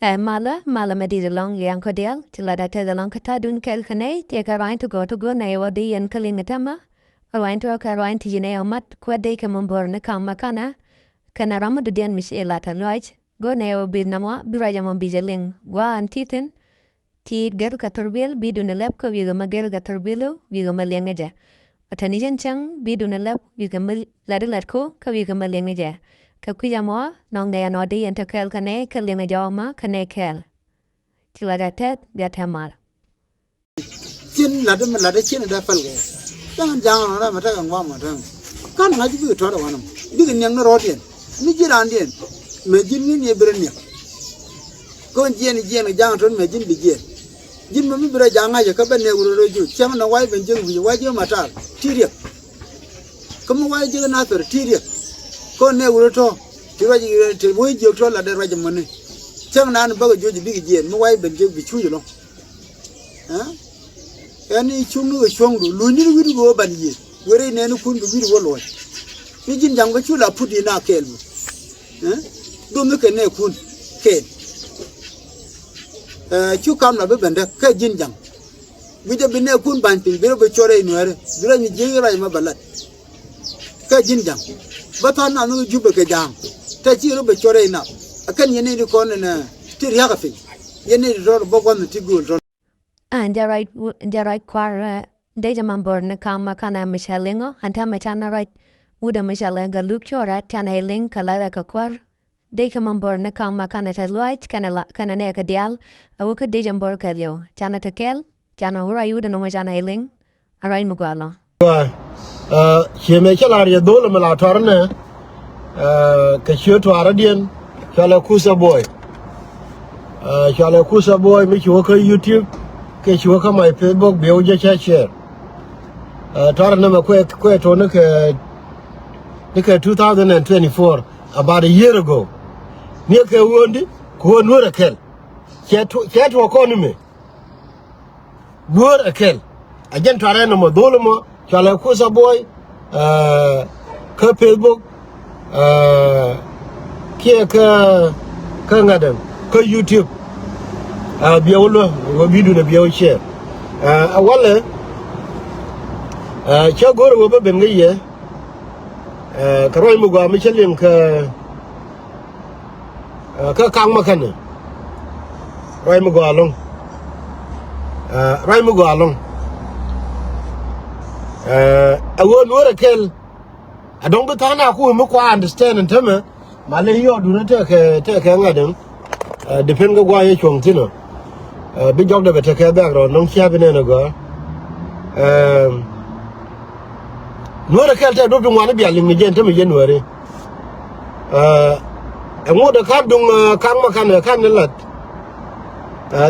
mala medi the long yang kodel, till I tell the long katadun kel kane, take a ride to go neo di and kalingatama. A wine to a carine to Geneo mat, quade camumborna kamakana. Canarama de den Miss Elata Lloyd, go neo be namwa, be rajamon bizeling, wa and titin. Ti gel caterbill, be dun a lepco, you go magel caterbillo, you go malengaja. A tanijan chang, be dun a lep, you can let it let go, you can malengaja. Kakuyamo, nong de anodi and takel cane, kalinga joma, cane kel. Till I tet, get him mal. Chin ladam lada chin da falge. Jangan jangan ora mata ang wa mata. Kan ngaji bi thora wanam. Bi nyang no rodien. Ni jiran dien. Me jin ni ne beren ya. Kon jien jangan ton me jin bi jien. Jin mo mi bira janga ya ka ban ne wuro roju. Cham na wai ben jeng bi waje mata. Tiriya. Kamu wai jeng na tor tiriya. Kon ne wuro to. Tiwaji te boy jeng to la da rajam mane. Cham na an baga joji bi jien. Mo wai ben jeng bi chuju lo. Ha? Any chungu chong lu ni wi go ban yi were ne no kun bi wo lo ni jin jang ga chula pudi na kel do me ke ne kun ke chu kam la be benda ka jin jang bi de bi ne kun ban pin bi be chore ni were bi ra ni je ra ma balat ka jin jang ba ta na no ju be ke jang ta chi ro be chore na akan ye ne ri ko na ti ya ka fi ye ne ro bo ko ti gu And the right quar, Dejaman born a kama kana Michelingo, and Tamatana right, Uda Michelenga Luchora, Tanaling, Kalaka quar. Dejaman born a kama kana light, Cananeka dial, a wuka Dejam borcalio, Janata kel, Jana Hura Uda no Majana Eling, a rain Mugualo. She may tell her your dollar malatorne, Cashier to Aradian, Shalakusa boy. Shalakusa boy, make you work on YouTube. Ke chuka my Facebook bio je share tar na ma kwe to nika 2024 about a year ago nika wondi ko nuora kel ke to economy nuora kel ajen tare na mo dolomo chala kusa boy ka Facebook ka ngadam ka YouTube biawlo wo bidu na biaw share awale cha goro wo ben ngaye karoy mu gwa mi chelin ka kang makane roy mu gwa long awon wora kel adong betana ku mu kwa understand ntama male yo du na te ke ngadem depend go gwa ye chong tino big job de take care background non chia bene no go no da kelta do dum wana bialing ni gente me january ngo da ka dung kang ma kan lat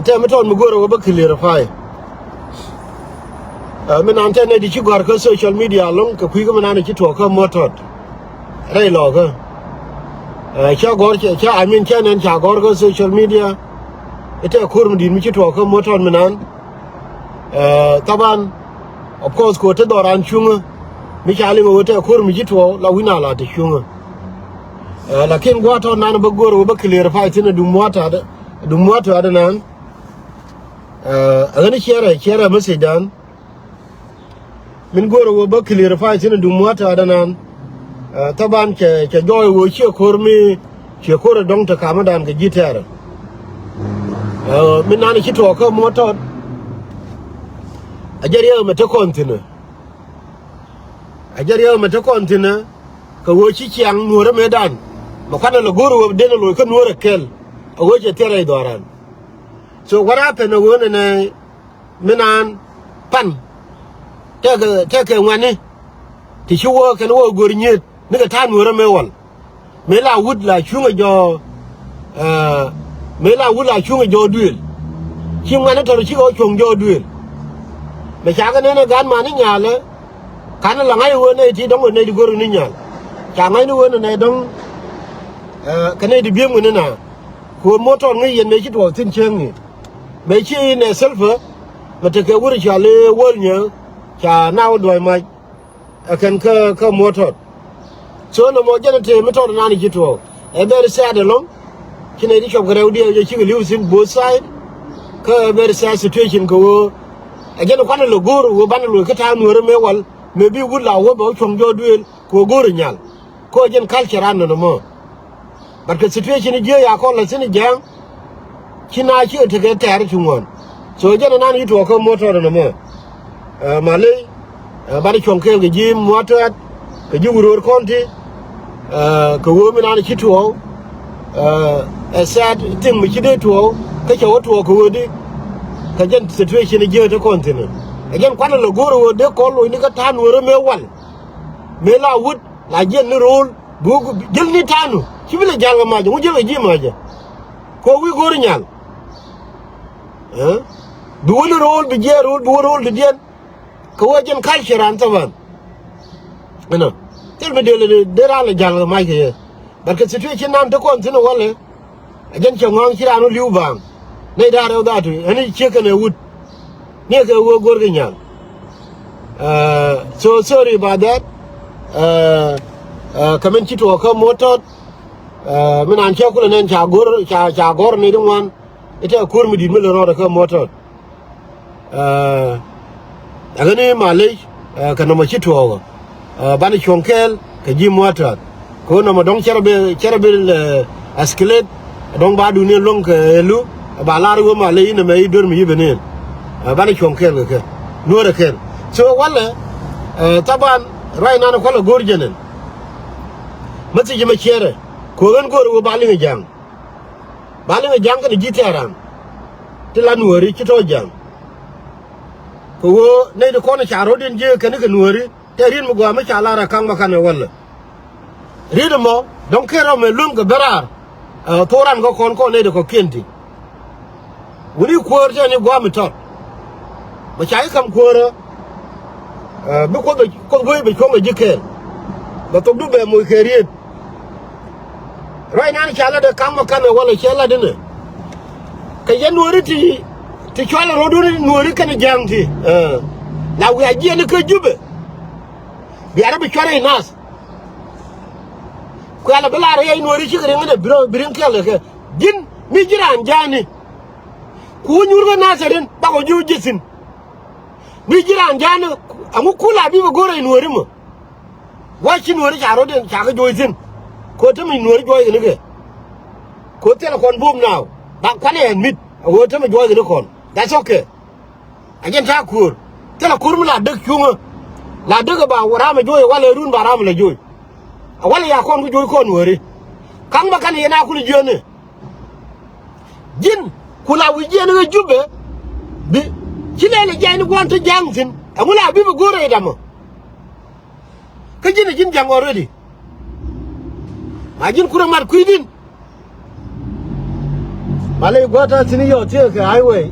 te me ton mu goro ba clear file men antene di ci gor ko social media long ko kuy ko manana ci to ko motot ray lo ko cha gor cha amin chanen cha gor ko social media ite kurum din mi ci to ko moton minan taban of course ko te doran chunga mi chali mo te kurum ci to la wina la te chunga lakin gwa to nan ba goro ba clear fa tin du mota da nan agani chere message min goro ba clear fa tin du mota da nan taban ke joy wo ci kormi ci kore don ta kama dan ga gitar min nani ci to ko moto ajariya mata kontina ka wo ci ciang nuora medan ma kana la goro de lo ka nuora kel a wo je tere doran so what happened when minan pan take ngane ti ci wo kan wo gornyet ni ka ta nuora me wal me la wud la chunga jo duel ci ngane to ci ko chung jo duel me cha ga ne gan ma ni nyale kan la ngai wo ne ti dong ne di goru ni nyal cha ngai ni wo ne dong kan di biem ni na ko motor ngai yen me ci to tin cheng ni me ci ne selfa ma te ke wuri cha le wol nya cha naw doy ma kan ka motor so no mo jana te mi to na ni ci to e be sa de long kina di shop gare udi je chi live in both side ka very sad situation ko again kwana lo goro wo ban lo ka ta nuore me wal me bi gu la wo ba chong jo duel ko goro nyal ko jen culture an no mo but the situation je ya ko la sin jang kina chi te ga tare tungon so jen nan yi to ko motor no mo male ba di chong ke ga ji motor ka ji wuror konti ka wo mi nan chi to a sad thing mi chi de to ka che wo to ko di ka jen situation je to continent again kwana lo goro de ko lo ni ka tan woro me wal me la wut la jen ni rol bu jel ni tanu ci bile janga ma jo jel ji ma ja ko wi goro nyal du woni rol bi je rol bu rol de jen ko wajen culture an taban ina tel be de ra la janga ma ke barka situation nan to continent wala again che ngong ci ranu liu bang ne da ra da to ani che ka ne wut ne ka wo gor ganya so sorry about that kamen ci to ka moto min an che kula nen cha gor ne dum wan ita kur mi di mi lo ro ka moto aga ne malai ka no ma ci to bani chonkel ka ji moto ko no ma dong cherbe asklet dong ba du ne long ka elu ba la ru ma le ina me dor mi yibenen bani chonkel ka no re ken so wala taban rai na ko la gor jenen mati jima chere ko gan gor wo bali jang ka di jitaran tilan wori ci to jang ko wo ne de ko na charo den je kan ka nuori terin mu go ma chala ra kang makane wala rido mo don kero me lum ga berar toran go kon ko ne de ko kenti wuri ko je ne go mi tot ba chai kam ko ro bi ko be ko jikel ba to du be mo keriet rai nan chala de kang makane wala chala de ne ka ye nuori ti chala ro do nuori kan jang ti la wi aje ne ka jube bi ara bi chore nas ko ala bala re ay nori ci gere ngade biro birin kala ke din mi jiran jani ku nyurgo nasaren ba ko ju jisin mi jiran jani amu kula bi go gore nori mo wa ci nori charo den chaga joisin ko to mi nori joy ne ke ko tele kon boom now ba kwane en mit wo to mi joy ne kon that's okay again ta kur tele kur mu la dak chunga la dak ba wara ma joy wala run ba ram la joy wala ya kon joy kon wori kan ba kan yana kuli jone jin kula wi jene ga jubbe bi kilele jani gonto jangtin amula bi gore dama ka jin jang already ma jin kura mat kuidin malay gota tini yo te ka highway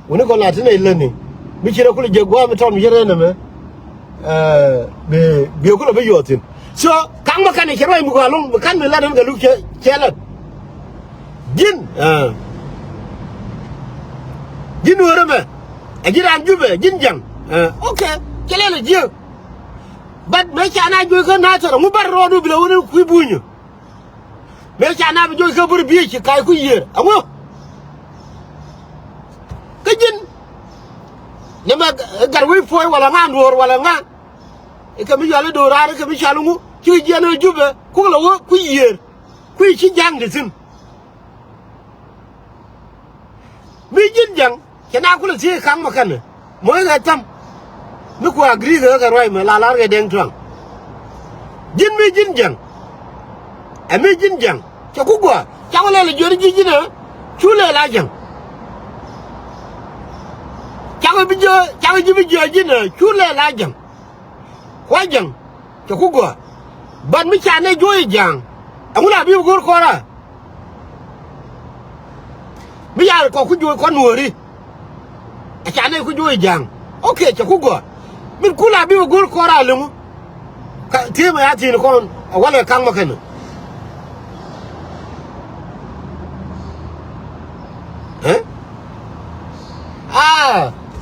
woni ko la tini leni mi cire kuli je gwa mi tom yere na me be ko be yotin so kan ma kan ke roy mu galum kan mi ladan ga lu kelat jin jin wore me ajiran jube jin jang okay kelele je bad me chana joy ko na toro mu bar rodu bi la woni ku buñu me chana bi joy ko bur bi ci kay ku yer amo ka jin nema garwi foy wala nga ndor wala nga e kam yalla do raare kam chalungu ci jeno jube ku la wo ku yer ku ci jang de sin mi jin jang kena ku la ci kan makan moy ga tam mi ko agree ga roy me la ga deng twang jin mi jin jang e mi jin jang ci ku go ci ko le jori ji jina chu le la jang cháu ji bi jo ji na chu le la jang kwa jang cho ku go ban mi cha ne jo jang amula bi go ko ra bi ya ko ku jo ko nuori a cha ne ku jo jang okay cho ku go min kula bi go ko ra lu ka ti ma ya ti ko wala kan ma kan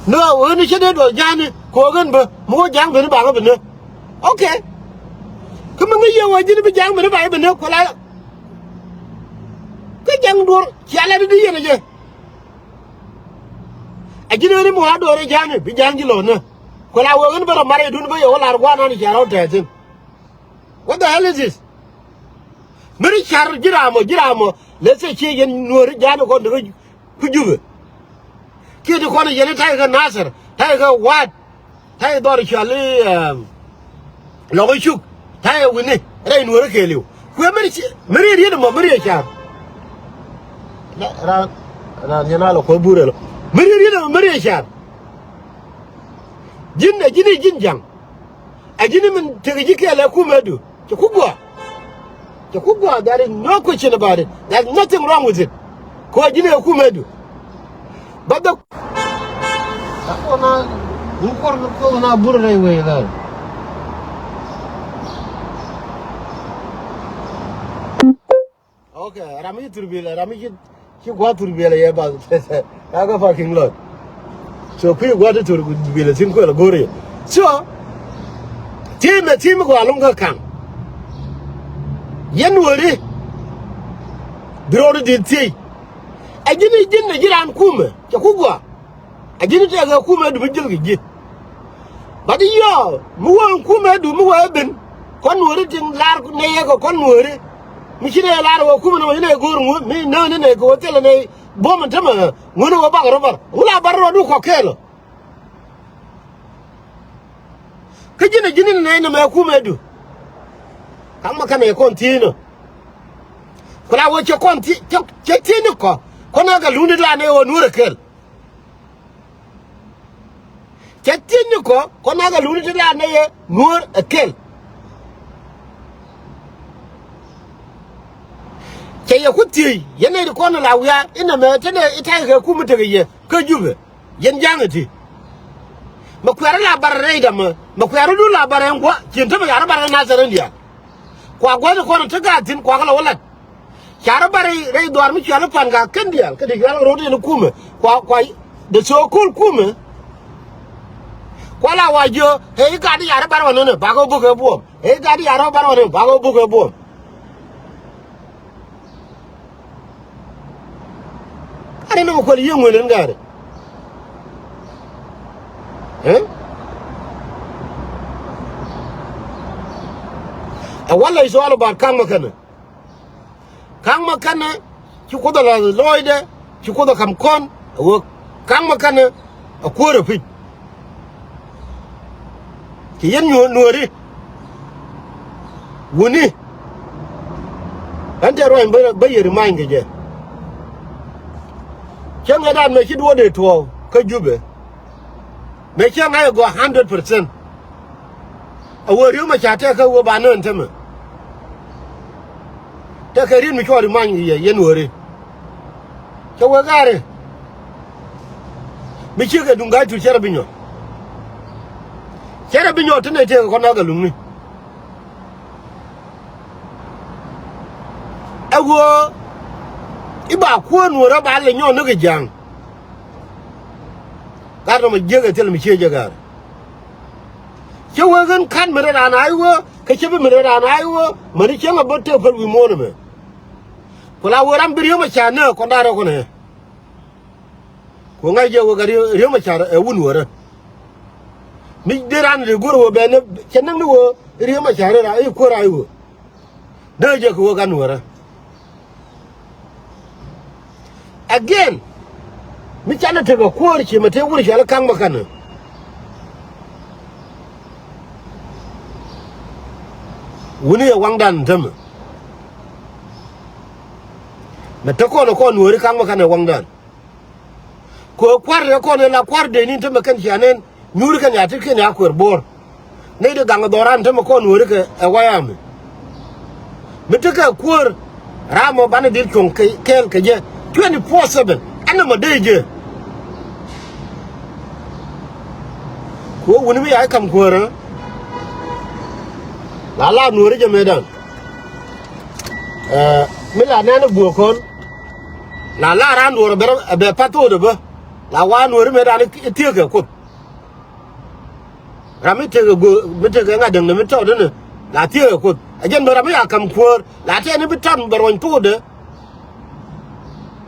no woni chede do jani ko gan ba mo jang be ba ba ne okay kuma ngi yewa jini bi jang be ba ne ko la jang dor chala di yene je ajine ni mo adore jani bi jangi lo na ko la wo ngi bara mare dun ba yo la arwana ni jaro tetin what the hell is this mari char jiramo let's say che yen nor jani ko de ku jube ki de ko ne yen tay ga nasar tay ga wat tay dor chali lo ko chuk tay wini ray nor ke liu ku mari ri de mo mari char ra nyana lo ko burelo mari char jin jang ajini min tege kele kumedu chukugwa there is no question about it there's nothing wrong with it ko ajini kumedu but the ona ukor ko na burle we ga okay rami ki gwa turbile ye ba kaga fucking lot so ku gwa turbile sin ko la gore so team ko alunga kan yan wori biro di ti ajini jinna jiran kuma ke kugwa ajini te ga kuma du bijil gi badi yo mu won kuma du mu wa ben kon wori tin lar ne ye ko kon wori mi kine lar wo kuma no ne gor mu mi na ne ko tele ne bo man tama ngono wo ba robar wala barro du ko kelo kajina jinin ne na ma kuma du kama kana kontino kula wo che konti che tini ko kona ga luni la ne wo nure kel che tini ko kona ga luni la ne nur kel che ya kuti yana da kona la wuya ina me tane ita ga kuma ta ye ka jube yan jangati makwara la barre da makwara du la barre ngwa kin ta ya barre na zaran dia kwa gwa ko ta ga tin kwa kala wala chara bare rai duar mi chala pan ga kandial ka de ga ro de kuma kwa de so kul kuma kwa la wa jo he ga di yara bar wono ba go bu ke bu he ga di yara bar wono ba go bu ke bu are no ko yin wonen gare wala is all about kang makana ki ko da loide ki ko da kam kon wo kang makana a ko refi ki yen nori woni ante ro en bayir mange je ken ga dan me ki do de to ka jube me ken ga go 100% a wori ma chate ka wo ba non teme ta karin mi ko man ye nore ke wo gare mi ci ga dunga tu cere binyo tane te ko na ga lumni awo iba ko nore ba le nyo no ga jang garno ma jega tel mi ce jagar ke wo gan kan mere da na ayo ke ce bi mere da na ayo mari ke ma botte fal wi mo ne kula woran biriyo ma chana ko ndaro ko ne ko ngai je wo gari riyo ma chara e wun wora mi diran de goro be ne kenan ni wo riyo ma chara ra ai ko ra wo da je ko gan wora again mi chana te ko ce mate wuri shala kan makana wuni ya wangdan tama na ta ko nori kan makana wangdan ko kwar ko ne la kwar de ni tama kan shanen nuri kan ya tike ne akwar bor ne da ganga doran tama ko nori ka wayam mi taka kwar ramo bana dir kon kel ka je 24/7 ana ma deje ko woni mi ay kam kwara la nori je medan mi la nana buokon la ran nori be pato de ba la wa nori medan tieke ko rami tege go mi tege nga dang mi to de la tieke ko ajen do rami akam kwar la te ni bitan barwan to de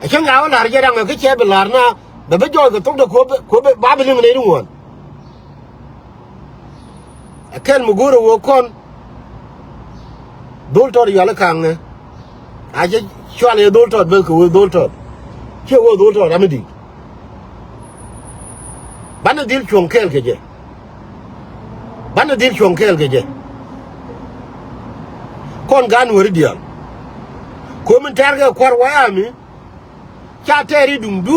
a chang out la ja dang ke che belar na da be joy ko tok da ko be ba be ne dum won a ken mu goro wo kon dol tor yala kang ne a je chwale dol tor be ko dol tor che wo dol tor amedi bana dil chong kel ke je bana dil chong kel ke je kon gan wori dial ko min targa kwar wayami cha teri dum du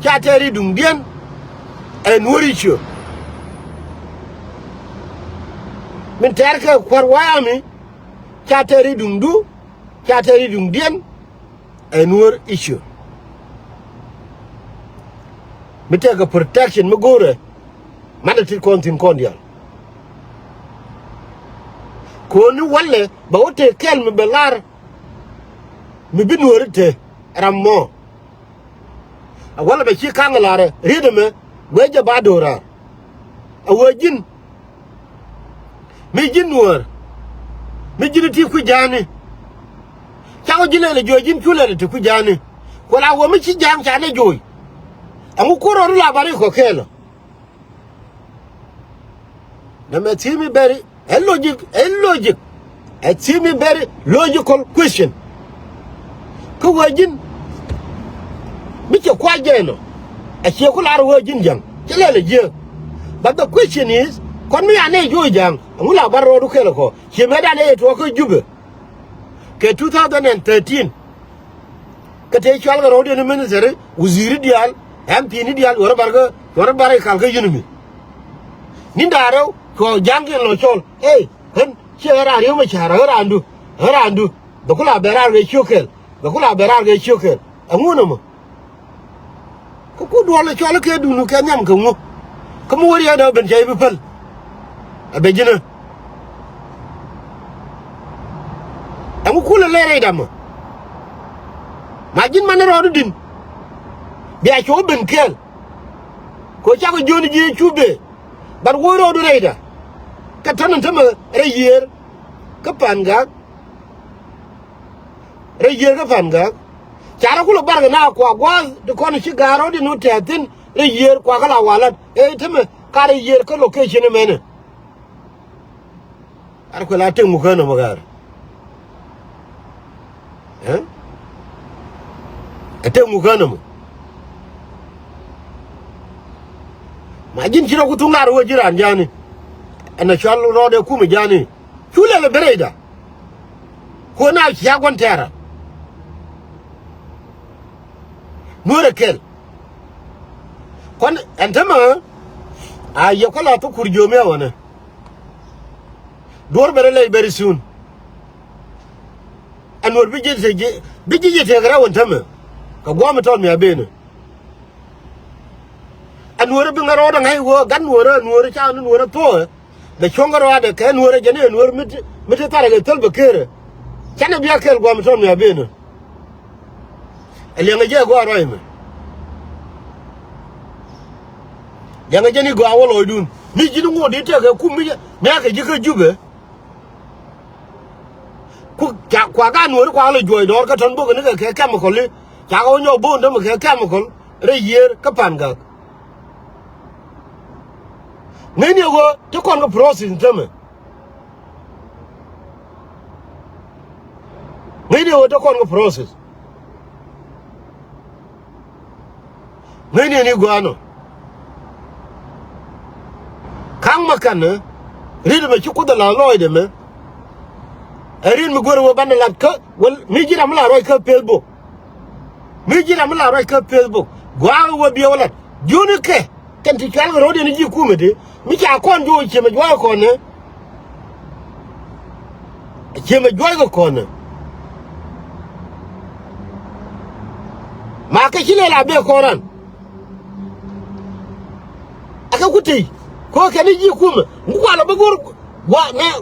cha teri dum dien en wori cho min targa kwar wayami cha teri dum du cha teri dum dien en wor issue mi take protection mi gore mana til kontin kondial ko ni walle ba wote kel mi belar mi binworite rammo wala ba ci kangalare rideme weje ba dora awajin mi jinwor mi jiniti ku jani chawo jinele jojin tulele ti ku jani wala wo mi ci jam chane joy amu koro la bari ko kelo na me timi beri a logic a timi beri logical question ko wajin mi ce kwa jeno a ce kula ro wajin jang kelele je but the question is kon mi ane joy jang amu la baro du kelo ko ce me da ne to ko jube ke 2013 ka te chwal ga ro de minister wuziri dial MP ni dial wara barga kalka yunumi nindaro ko jangin lo chol hen chera riyo ma chara harandu dokula berar ge chokel anguna mo ko ku do lo chol ke dunu ke nyam ko ngo ko mo wori ada ben jay bi pel abejina amu kula lere dam majin manero din biya cho ben kel ko chago joni ji chube bar woro do reida ka tanan tama reyer ka panga chara kulo barga na kwa gwa de kono ci garo di no tetin reyer kwa kala walat tama ka reyer ka location mena ar ko la temu kana magar temu kana mo majin kira kutunga ro jiran jani ana shallo rode kuma jani chule le bereda ko na ya gontera nore kel kon entama a yokola to kurjo me wana dor berele very soon anor bije te gara wantama ka goma ton me abene anwore bi ngaro da ngai wo gan wore cha anwore to da chongaro ada ka anwore jene anwore mit tare ga tolbe kere chana biya kel go amton ya beno elianga je go aroime yanga jeni go awolo dun mi jinu ngodi te ka ku mi me ka jika jube ku kwa ga anwore kwa lo joy dor ka ton bo ne ka chemical li cha go nyo bo ndo ka chemical re yer ka panga neni go to kon go process ntame neni go to kon go process neni ni go ano kang makana rido me chuko da la loide me erin mi goro ban la ka wal mi jira mala roy ka Facebook gwa wo bi wala juni ke kan ti kal ro de ni ji kumede mi cha kon jo che me jwa ko ne che me jwa ko ne ma ka chile la be ko ran aka kuti ko ka ni ji kuma ngwa la bagor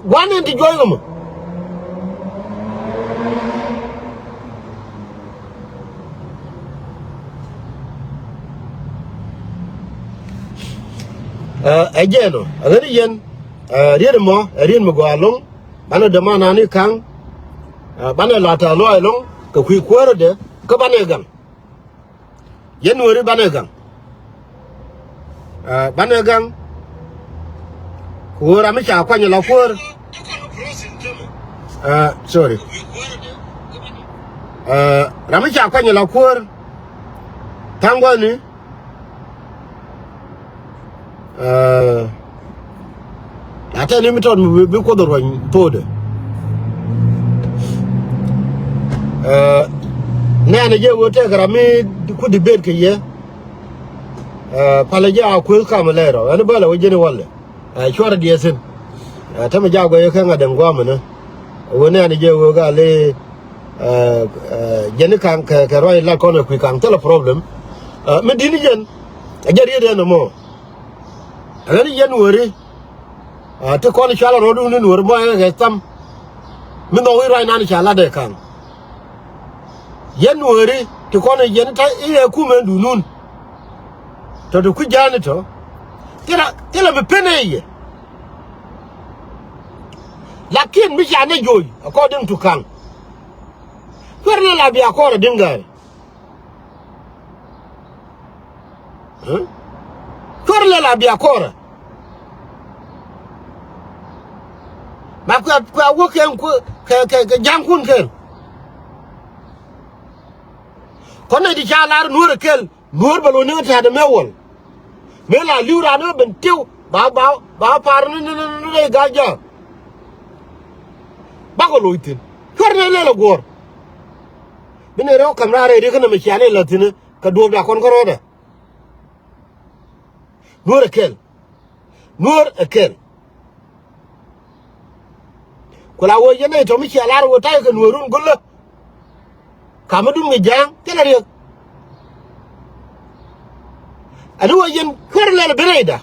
wa ne ti jwa mo ajeno agari yen rien mo gwalong bana de mana ni kang bana lata lo long ka kwi kwere de ka bana gam yen wori banegang banegang ko rami cha kwanya la kwor sorry rami cha kwanya la kwor tangwani ata ni miton bi ko do ron tode nene je wote garami ku debate ke ye pala ja ko kamalero ani bala wajeni walle chora diesen tama jago ye kan adan gwamana woni ani je wo ga le jeni kan ka roy la kono ku kan tele problem me dini jen ajari de no mo ani jen wori to kono chala rodu ni wor mo ga tam mi no wi rai nani chala de kan yen wori to kono jen ta ile ku men du nun to ku jani to tela be peneye lakin mi jane joy according to kan ferna la bi akora dingal ferna la bi akora ma kwa woken ku ka jankun ken kono di jalar nur kel nur balo ne ta da mewol mela liura no ben tew ba par ne gaja ba ko loitin ferna le gor bine rew kamra re kana me chane latine ka do da kon koroda nur kel kula wo yene to mi chalar wo tay ka nurun gulla kamadun mi jang tela re adu wo yen ferle le bereda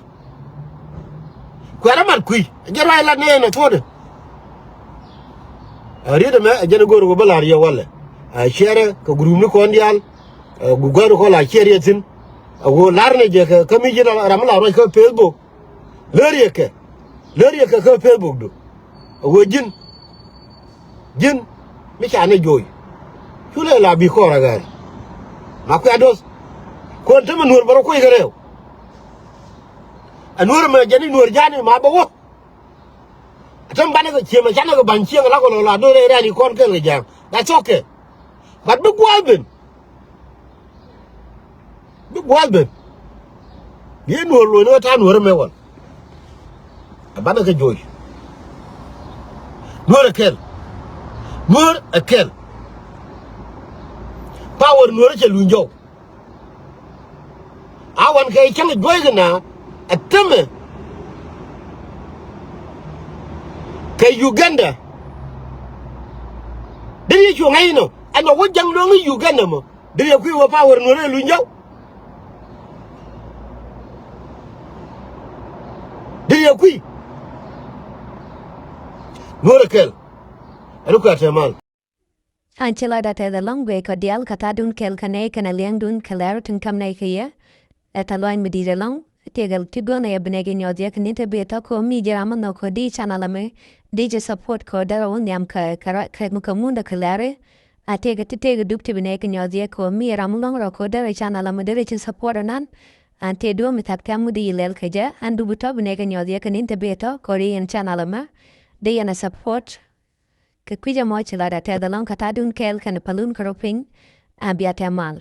kwara man kui jara la ne tode arida me ajene goro go balar ya wala a chere ka gurumni ko ndial gu goro ko la chere tin go larne je ka mi jina ramla ro ka Facebook leriye ka Facebook do go jin mi chane joy chule la bi ko ragal ma ko ados ko tama nur baro ko igrew anur me jani nur jani ma ba wo tam bana ko chema chana ko ban chieng la ko la do re ni kon ke jang that's okay but big walben ye nur lo no ta nur me won bana ko joy nur akel power nur che lunjo awan kay chang joy gna atame kay Uganda diri chu ngai no ano wo jang no ngi Uganda mo diri ku wo power nur lunjo diri ku nur akel aruka temal Anchila da te the long way ko dial katadun kel kane kana liang dun kalaratun kamne kaya etaloin medida long tegal tigona ya benegin yodia kanita beta ko mi jarama no ko di chanalame DJ support ko dara on yam ka mukamunda kalare atega titega dupti benegin yodia ko mi ramulong ro ko dara chanalame dere support nan ante do mitaktamu di lel kaja andu buto benegin yodia kanita beta ko ri en chanalama de yana support Kakwija mochila da te the long katadun kel kan palun karoping abiate mal.